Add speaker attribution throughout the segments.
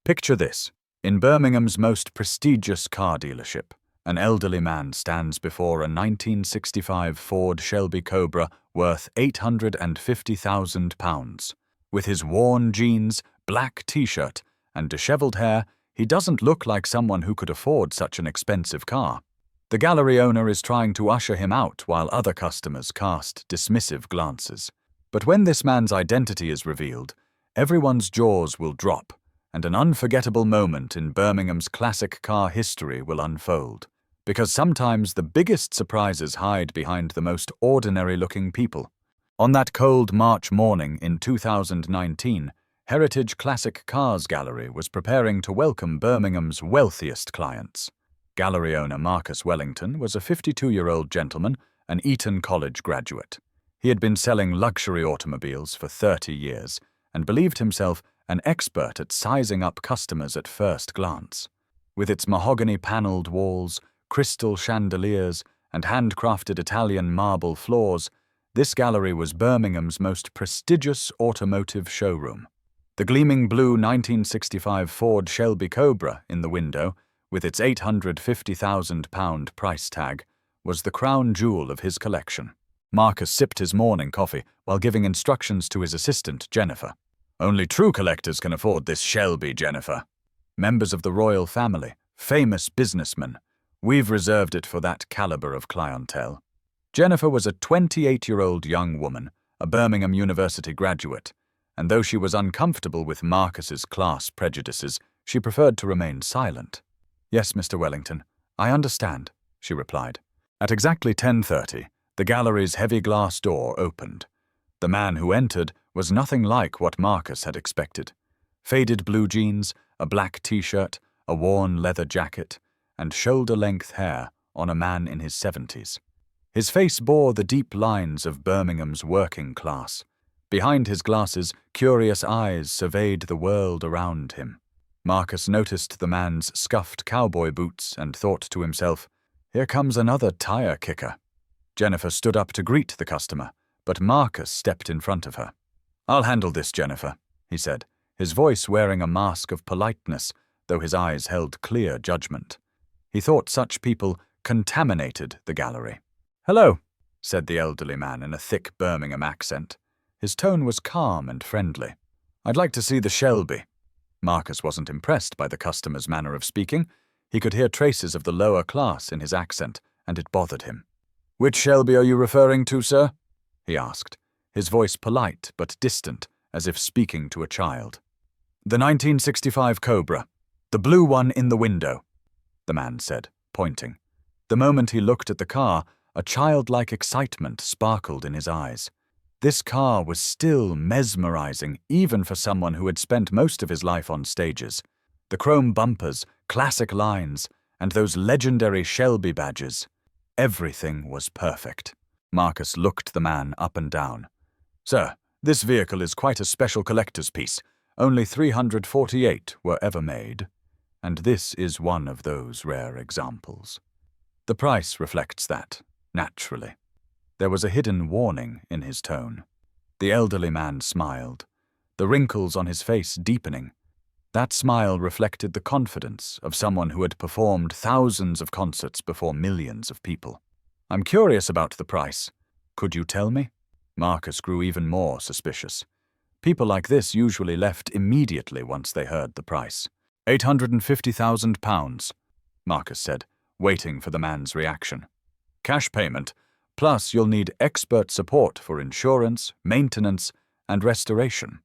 Speaker 1: Picture this. In Birmingham's most prestigious car dealership, an elderly man stands before a 1965 Ford Shelby Cobra worth £850,000. With his worn jeans, black t-shirt, and disheveled hair, he doesn't look like someone who could afford such an expensive car. The gallery owner is trying to usher him out while other customers cast dismissive glances. But when this man's identity is revealed, everyone's jaws will drop, and an unforgettable moment in Birmingham's classic car history will unfold. Because sometimes the biggest surprises hide behind the most ordinary-looking people. On that cold March morning in 2019, Heritage Classic Cars Gallery was preparing to welcome Birmingham's wealthiest clients. Gallery owner Marcus Wellington was a 52-year-old gentleman, an Eton College graduate. He had been selling luxury automobiles for 30 years and believed himself an expert at sizing up customers at first glance. With its mahogany-paneled walls, crystal chandeliers, and handcrafted Italian marble floors, this gallery was Birmingham's most prestigious automotive showroom. The gleaming blue 1965 Ford Shelby Cobra in the window, with its £850,000 price tag, was the crown jewel of his collection. Marcus sipped his morning coffee while giving instructions to his assistant, Jennifer. "Only true collectors can afford this Shelby, Jennifer. Members of the royal family, famous businessmen. We've reserved it for that caliber of clientele." Jennifer was a 28-year-old young woman, a Birmingham University graduate, and though she was uncomfortable with Marcus's class prejudices, she preferred to remain silent. "Yes, Mr. Wellington, I understand," she replied. At exactly 10:30, the gallery's heavy glass door opened. The man who entered was nothing like what Marcus had expected. Faded blue jeans, a black t-shirt, a worn leather jacket, and shoulder-length hair on a man in his 70s. His face bore the deep lines of Birmingham's working class. Behind his glasses, curious eyes surveyed the world around him. Marcus noticed the man's scuffed cowboy boots and thought to himself, "Here comes another tire kicker." Jennifer stood up to greet the customer, but Marcus stepped in front of her. "I'll handle this, Jennifer," he said, his voice wearing a mask of politeness, though his eyes held clear judgment. He thought such people contaminated the gallery. "Hello," said the elderly man in a thick Birmingham accent. His tone was calm and friendly. "I'd like to see the Shelby." Marcus wasn't impressed by the customer's manner of speaking. He could hear traces of the lower class in his accent, and it bothered him. "Which Shelby are you referring to, sir?" he asked, his voice polite but distant, as if speaking to a child. "The 1965 Cobra, the blue one in the window," the man said, pointing. The moment he looked at the car, a childlike excitement sparkled in his eyes. This car was still mesmerizing, even for someone who had spent most of his life on stages. The chrome bumpers, classic lines, and those legendary Shelby badges. Everything was perfect. Marcus looked the man up and down. "Sir, this vehicle is quite a special collector's piece. Only 348 were ever made, and this is one of those rare examples." The price reflects that, naturally. There was a hidden warning in his tone. The elderly man smiled, the wrinkles on his face deepening. That smile reflected the confidence of someone who had performed thousands of concerts before millions of people. "I'm curious about the price. Could you tell me?" Marcus grew even more suspicious. People like this usually left immediately once they heard the price. £850,000, Marcus said, waiting for the man's reaction. "Cash payment, plus you'll need expert support for insurance, maintenance, and restoration."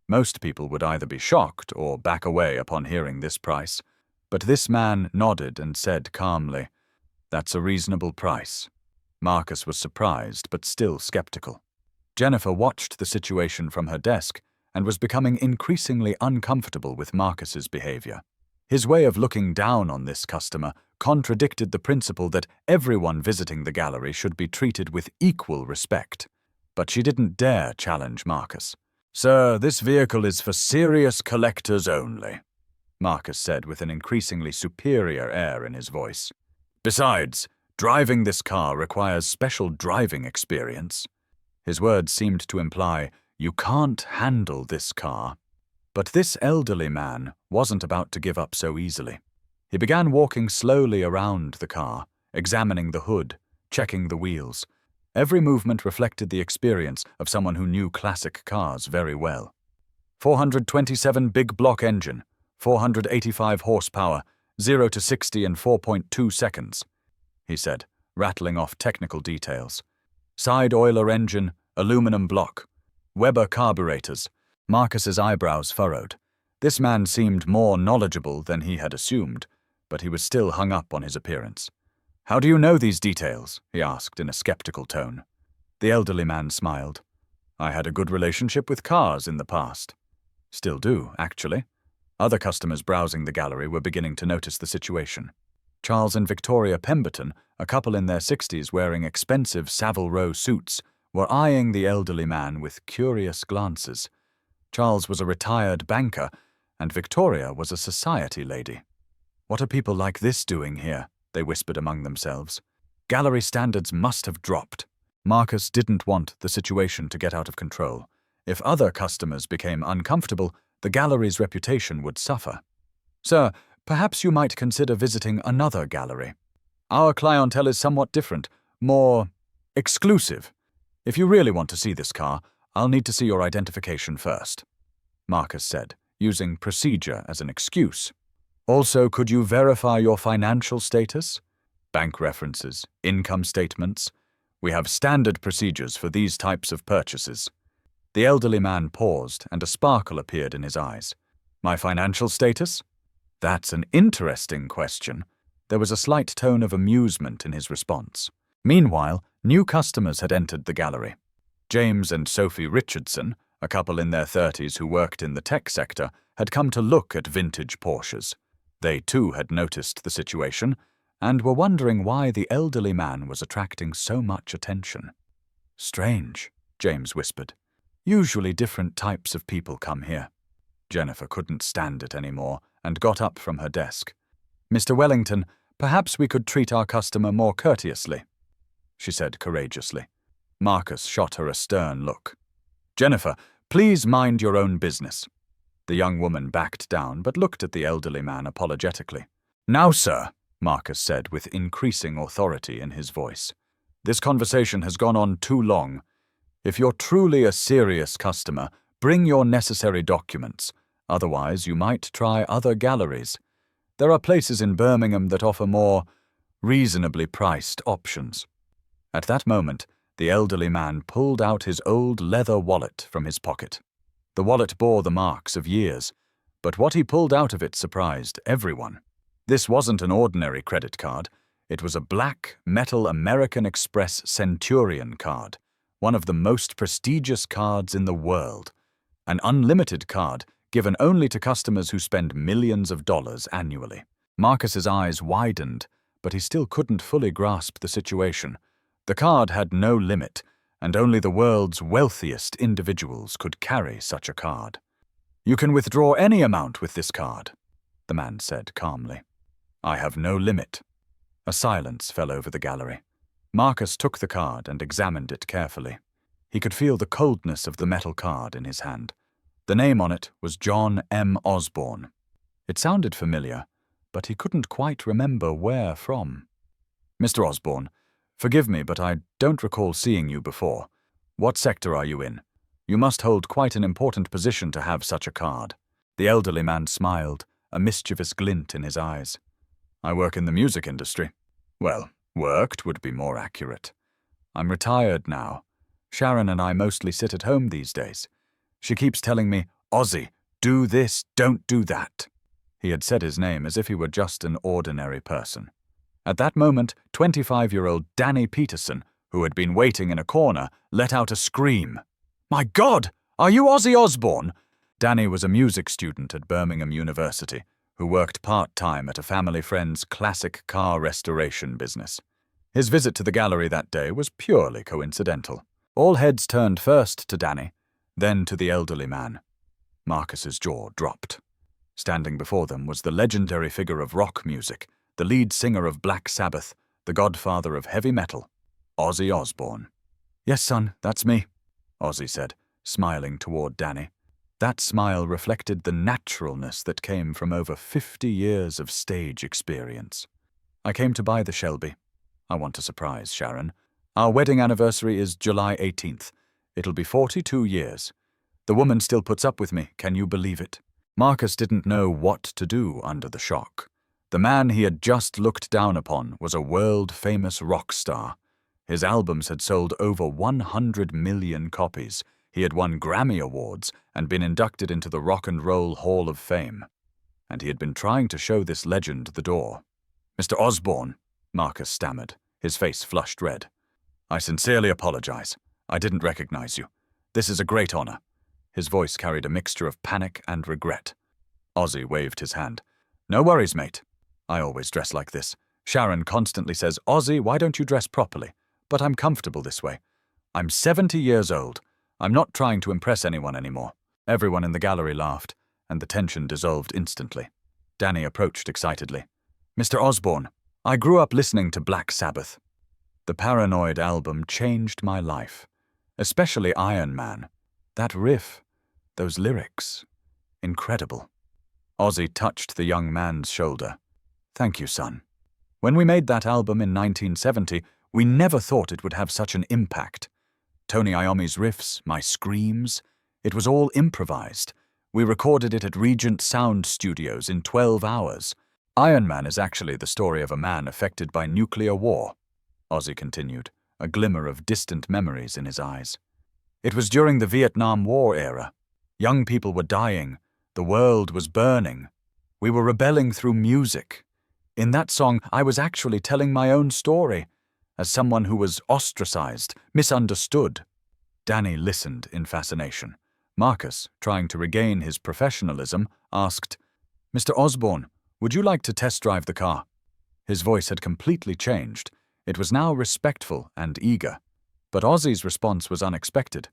Speaker 1: Most people would either be shocked or back away upon hearing this price, but this man nodded and said calmly, "That's a reasonable price." Marcus was surprised but still skeptical. Jennifer watched the situation from her desk and was becoming increasingly uncomfortable with Marcus's behavior. His way of looking down on this customer contradicted the principle that everyone visiting the gallery should be treated with equal respect. But she didn't dare challenge Marcus. "Sir, this vehicle is for serious collectors only," Marcus said with an increasingly superior air in his voice. "Besides, driving this car requires special driving experience." His words seemed to imply, "You can't handle this car." But this elderly man wasn't about to give up so easily. He began walking slowly around the car, examining the hood, checking the wheels. Every movement reflected the experience of someone who knew classic cars very well. 427 big block engine, 485 horsepower, 0 to 60 in 4.2 seconds, he said, rattling off technical details. Side oiler engine, aluminum block, Weber carburetors. Marcus's eyebrows furrowed. This man seemed more knowledgeable than he had assumed, but he was still hung up on his appearance. "How do you know these details?" he asked in a skeptical tone. The elderly man smiled. "I had a good relationship with cars in the past." "Still do, actually." Other customers browsing the gallery were beginning to notice the situation. Charles and Victoria Pemberton, a couple in their 60s wearing expensive Savile Row suits, were eyeing the elderly man with curious glances. Charles was a retired banker, and Victoria was a society lady. "What are people like this doing here?" they whispered among themselves. Gallery standards must have dropped. Marcus didn't want the situation to get out of control. If other customers became uncomfortable, the gallery's reputation would suffer. "Sir, perhaps you might consider visiting another gallery. Our clientele is somewhat different, more exclusive. If you really want to see this car, I'll need to see your identification first," Marcus said, using procedure as an excuse. "Also, could you verify your financial status? Bank references, income statements. We have standard procedures for these types of purchases." The elderly man paused, and a sparkle appeared in his eyes. "My financial status? That's an interesting question." There was a slight tone of amusement in his response. Meanwhile, new customers had entered the gallery. James and Sophie Richardson, a couple in their 30s who worked in the tech sector, had come to look at vintage Porsches. They too had noticed the situation, and were wondering why the elderly man was attracting so much attention. "Strange," James whispered. "Usually different types of people come here." Jennifer couldn't stand it anymore and got up from her desk. "Mr. Wellington, perhaps we could treat our customer more courteously," she said courageously. Marcus shot her a stern look. "Jennifer, please mind your own business." The young woman backed down but looked at the elderly man apologetically. "Now, sir," Marcus said with increasing authority in his voice, "this conversation has gone on too long. If you're truly a serious customer, bring your necessary documents. Otherwise, you might try other galleries. There are places in Birmingham that offer more reasonably priced options." At that moment, the elderly man pulled out his old leather wallet from his pocket. The wallet bore the marks of years, but what he pulled out of it surprised everyone. This wasn't an ordinary credit card. It was a black metal American Express Centurion card, one of the most prestigious cards in the world. An unlimited card given only to customers who spend millions of dollars annually. Marcus's eyes widened, but he still couldn't fully grasp the situation. The card had no limit, and only the world's wealthiest individuals could carry such a card. "You can withdraw any amount with this card," the man said calmly. "I have no limit." A silence fell over the gallery. Marcus took the card and examined it carefully. He could feel the coldness of the metal card in his hand. The name on it was John M. Osbourne. It sounded familiar, but he couldn't quite remember where from. "Mr. Osbourne, forgive me, but I don't recall seeing you before. What sector are you in? You must hold quite an important position to have such a card." The elderly man smiled, a mischievous glint in his eyes. "I work in the music industry. Well, worked would be more accurate. I'm retired now. Sharon and I mostly sit at home these days. She keeps telling me, 'Ozzy, do this, don't do that.'" He had said his name as if he were just an ordinary person. At that moment, 25-year-old Danny Peterson, who had been waiting in a corner, let out a scream. "My God! Are you Ozzy Osbourne?" Danny was a music student at Birmingham University, who worked part-time at a family friend's classic car restoration business. His visit to the gallery that day was purely coincidental. All heads turned first to Danny, then to the elderly man. Marcus's jaw dropped. Standing before them was the legendary figure of rock music, the lead singer of Black Sabbath, the godfather of heavy metal, Ozzy Osbourne. "Yes, son, that's me," Ozzy said, smiling toward Danny. That smile reflected the naturalness that came from over 50 years of stage experience. I came to buy the Shelby. I want to surprise Sharon. Our wedding anniversary is July 18th. It'll be 42 years. The woman still puts up with me, can you believe it? Marcus didn't know what to do under the shock. The man he had just looked down upon was a world-famous rock star. His albums had sold over 100 million copies. He had won Grammy Awards and been inducted into the Rock and Roll Hall of Fame. And he had been trying to show this legend the door. "Mr. Osbourne," Marcus stammered, his face flushed red. "I sincerely apologize. I didn't recognize you. This is a great honor." His voice carried a mixture of panic and regret. Ozzy waved his hand. "No worries, mate. I always dress like this. Sharon constantly says, 'Ozzy, why don't you dress properly?' But I'm comfortable this way. I'm 70 years old. I'm not trying to impress anyone anymore." Everyone in the gallery laughed, and the tension dissolved instantly. Danny approached excitedly. "Mr. Osbourne, I grew up listening to Black Sabbath. The Paranoid album changed my life, especially Iron Man. That riff, those lyrics, incredible." Ozzy touched the young man's shoulder. "Thank you, son. When we made that album in 1970, we never thought it would have such an impact. Tony Iommi's riffs, my screams, it was all improvised. We recorded it at Regent Sound Studios in 12 hours. Iron Man is actually the story of a man affected by nuclear war," Ozzy continued, a glimmer of distant memories in his eyes. "It was during the Vietnam War era. Young people were dying. The world was burning. We were rebelling through music. In that song, I was actually telling my own story, as someone who was ostracized, misunderstood." Danny listened in fascination. Marcus, trying to regain his professionalism, asked, "Mr. Osbourne, would you like to test drive the car?" His voice had completely changed. It was now respectful and eager. But Ozzy's response was unexpected.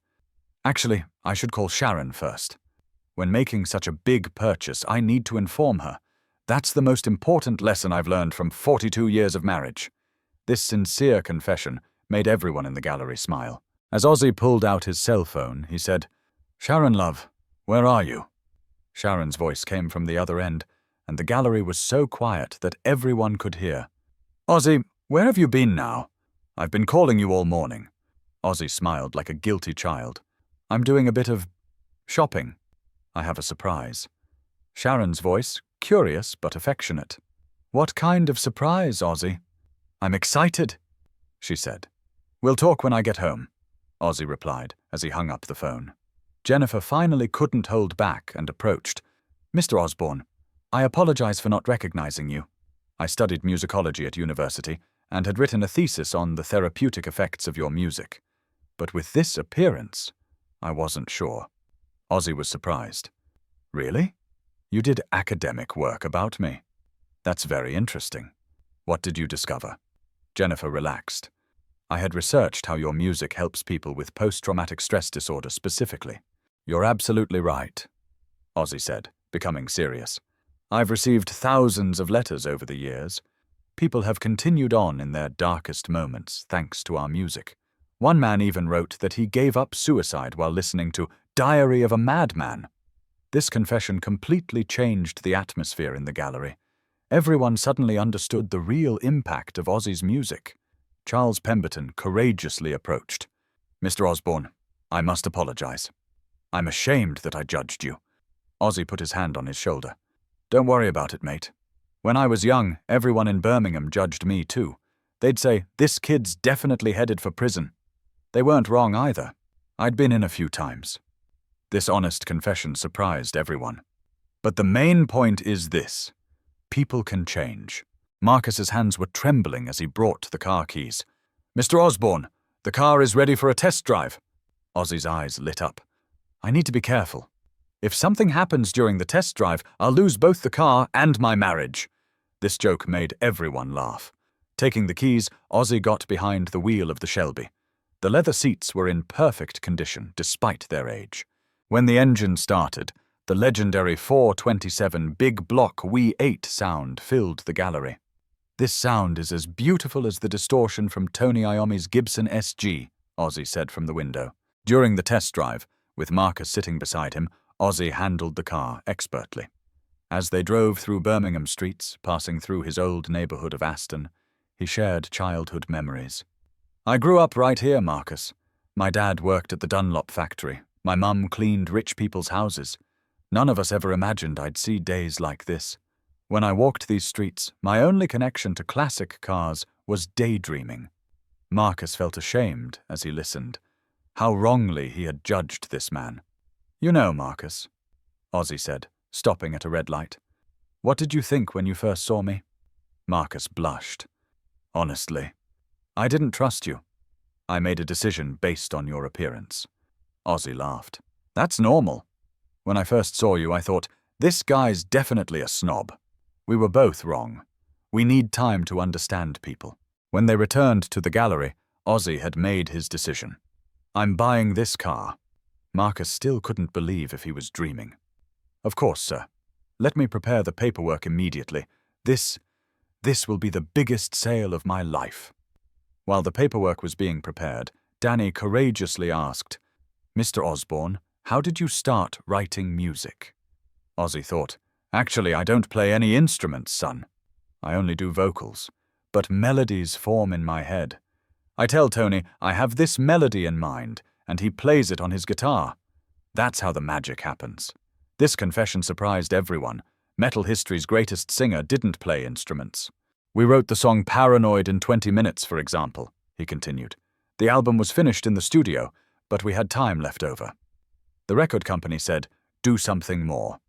Speaker 1: "Actually, I should call Sharon first. When making such a big purchase, I need to inform her. That's the most important lesson I've learned from 42 years of marriage." This sincere confession made everyone in the gallery smile. As Ozzy pulled out his cell phone, he said, "Sharon, love, where are you?" Sharon's voice came from the other end, and the gallery was so quiet that everyone could hear. "Ozzy, where have you been now? I've been calling you all morning." Ozzy smiled like a guilty child. "I'm doing a bit of shopping. I have a surprise." Sharon's voice, curious but affectionate. "What kind of surprise, Ozzy?" "I'm excited," she said. "We'll talk when I get home," Ozzy replied as he hung up the phone. Jennifer finally couldn't hold back and approached. "Mr. Osbourne, I apologize for not recognizing you. I studied musicology at university and had written a thesis on the therapeutic effects of your music. But with this appearance, I wasn't sure." Ozzy was surprised. "Really? You did academic work about me? That's very interesting. What did you discover?" Jennifer relaxed. "I had researched how your music helps people with post-traumatic stress disorder specifically." "You're absolutely right," Ozzy said, becoming serious. "I've received thousands of letters over the years. People have continued on in their darkest moments thanks to our music. One man even wrote that he gave up suicide while listening to Diary of a Madman." This confession completely changed the atmosphere in the gallery. Everyone suddenly understood the real impact of Ozzy's music. Charles Pemberton courageously approached. "Mr. Osbourne, I must apologize. I'm ashamed that I judged you." Ozzy put his hand on his shoulder. "Don't worry about it, mate. When I was young, everyone in Birmingham judged me too. They'd say, 'This kid's definitely headed for prison.' They weren't wrong either. I'd been in a few times." This honest confession surprised everyone. But the main point is this. People can change. Marcus's hands were trembling as he brought the car keys. "Mr. Osbourne, the car is ready for a test drive." Ozzy's eyes lit up. "I need to be careful. If something happens during the test drive, I'll lose both the car and my marriage." This joke made everyone laugh. Taking the keys, Ozzy got behind the wheel of the Shelby. The leather seats were in perfect condition, despite their age. When the engine started, the legendary 427 big block V8 sound filled the gallery. "This sound is as beautiful as the distortion from Tony Iommi's Gibson SG, Ozzy said from the window. During the test drive, with Marcus sitting beside him, Ozzy handled the car expertly. As they drove through Birmingham streets, passing through his old neighborhood of Aston, he shared childhood memories. "I grew up right here, Marcus. My dad worked at the Dunlop factory. My mum cleaned rich people's houses. None of us ever imagined I'd see days like this. When I walked these streets, my only connection to classic cars was daydreaming." Marcus felt ashamed as he listened. How wrongly he had judged this man. "You know, Marcus," Ozzy said, stopping at a red light. "What did you think when you first saw me?" Marcus blushed. "Honestly, I didn't trust you. I made a decision based on your appearance." Ozzy laughed. "That's normal. When I first saw you, I thought, this guy's definitely a snob. We were both wrong. We need time to understand people." When they returned to the gallery, Ozzy had made his decision. "I'm buying this car." Marcus still couldn't believe if he was dreaming. "Of course, sir. Let me prepare the paperwork immediately. This will be the biggest sale of my life." While the paperwork was being prepared, Danny courageously asked, "Mr. Osbourne, how did you start writing music?" Ozzy thought, "Actually, I don't play any instruments, son. I only do vocals. But melodies form in my head. I tell Tony I have this melody in mind, and he plays it on his guitar. That's how the magic happens." This confession surprised everyone. Metal history's greatest singer didn't play instruments. "We wrote the song Paranoid in 20 minutes, for example," he continued. "The album was finished in the studio, but we had time left over." The record company said, "Do something more."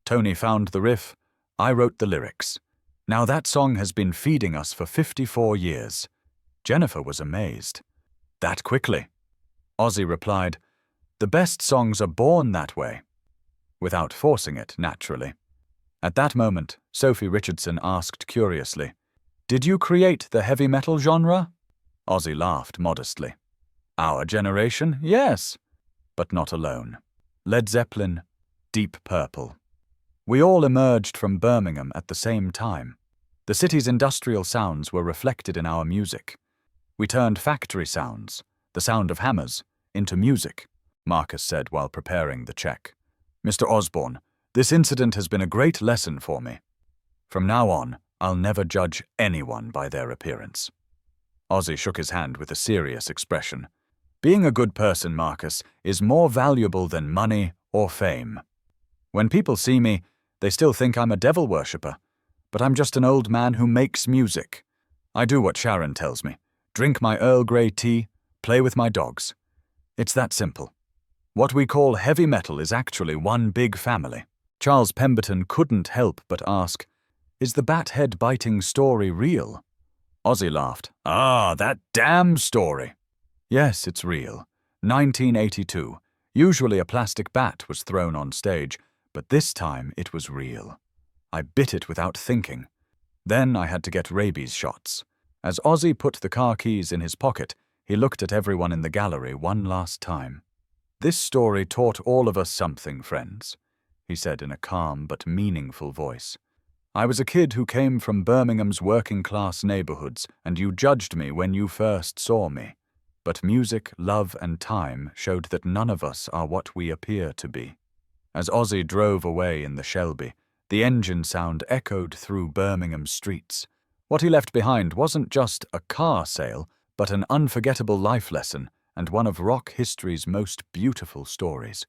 Speaker 1: Tony found the riff. I wrote the lyrics. Now that song has been feeding us for 54 years. Jennifer was amazed. "That quickly?" Ozzy replied, "The best songs are born that way." Without forcing it, naturally. At that moment, Sophie Richardson asked curiously, "Did you create the heavy metal genre?" Ozzy laughed modestly. "Our generation, yes. But not alone. Led Zeppelin, Deep Purple. We all emerged from Birmingham at the same time. The city's industrial sounds were reflected in our music. We turned factory sounds, the sound of hammers, into music," Marcus said while preparing the check. "Mr. Osbourne, this incident has been a great lesson for me. From now on, I'll never judge anyone by their appearance." Ozzy shook his hand with a serious expression. "Being a good person, Marcus, is more valuable than money or fame. When people see me, they still think I'm a devil worshipper, but I'm just an old man who makes music. I do what Sharon tells me, drink my Earl Grey tea, play with my dogs. It's that simple. What we call heavy metal is actually one big family." Charles Pemberton couldn't help but ask, "Is the bat-head biting story real?" Ozzy laughed. "Ah, that damn story." "Yes, it's real. 1982. Usually a plastic bat was thrown on stage, but this time it was real. I bit it without thinking. Then I had to get rabies shots." As Ozzy put the car keys in his pocket, he looked at everyone in the gallery one last time. "This story taught all of us something, friends," he said in a calm but meaningful voice. "I was a kid who came from Birmingham's working-class neighborhoods, and you judged me when you first saw me. But music, love, and time showed that none of us are what we appear to be." As Ozzy drove away in the Shelby, the engine sound echoed through Birmingham streets. What he left behind wasn't just a car sale, but an unforgettable life lesson and one of rock history's most beautiful stories.